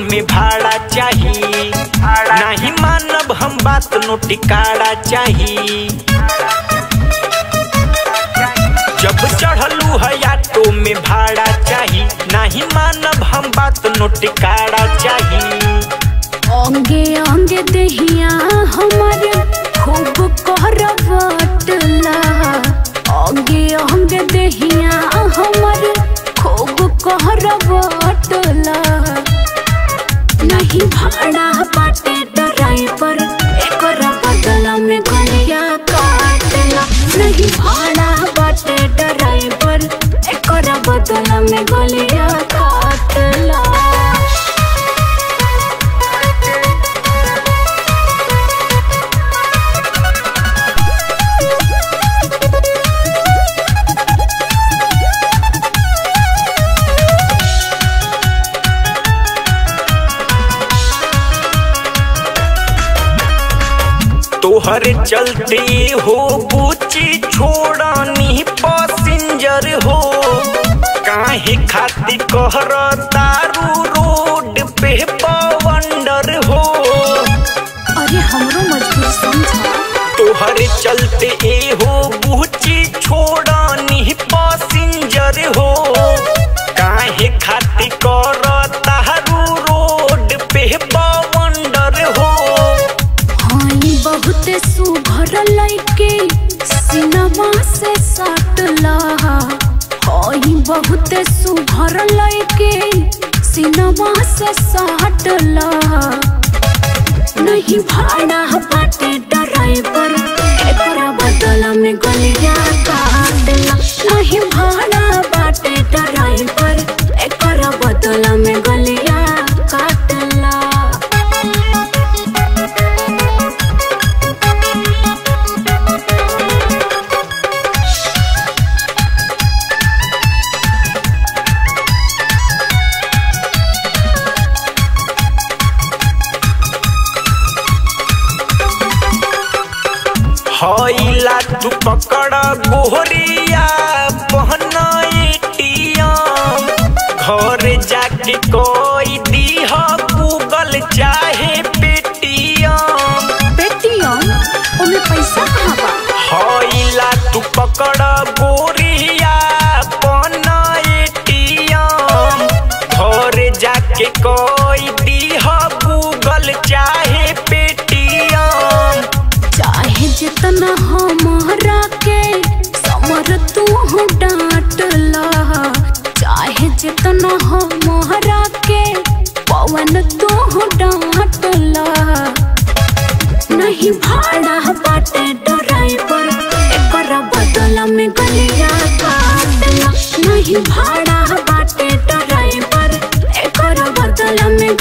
में भाड़ा चाहिए, नहीं मानब हम बात नोटिकाड़ा चाहिए। जब चढ़लू है ऑटो में भाड़ा चाहिए, नहीं मानब हम बात नोटिकाड़ा चाहिए। अंगे अंगे दहिया हमारे खूब करवटला, अंगे अंगे दहिया हमारे खूब करवटला। नहीं भाड़ा बाटे ड्राइवर एकरा बदला में गलिया काटला, नहीं भाड़ा बाटे ड्राइवर एकरा बदला में गलिया काटला। तोहरे चलते हो बुची छोड़नी पैसेंजर हो, काहे खाती कहर तारू रोड पे बवंडर हो। अरे हमरो मजबूर समझा। तोहरे चलते हो बुची छोड़नी पैसेंजर हो, काहे खाती कहर तारू रोड पे बवंडर हो। बहुत सुघर लइके सिनेमा से सटला, हई बहुत सुघर लइके सिनेमा से सटला। नहीं भाड़ा बाटे ड्राइवर एकरा बदला में गलिया काटला, नहीं भाड़ा बाटे ड्राइवर एकरा बदला में गलिया काटला। हईला तू पकड़ गोहरिया पहना एटीएम, घर जाके कोई दीह गूगल चाहे पेटीएम। पेटीएम ओमे पैसा कहाँ बा? हईला तू पकड़ गोरिया पहना एटीएम, घर जाके कोई दीह गूगल चाहे पेटीएम। चाहे जितना हमारा के समर तू डांटला, चाहे जितना हमारा के पवन तू डांटला। नहीं भाड़ा बाटे ड्राइवर एकरा बदला में गलिया काटला, नहीं भाड़ा बाटे ड्राइवर एकरा बदला में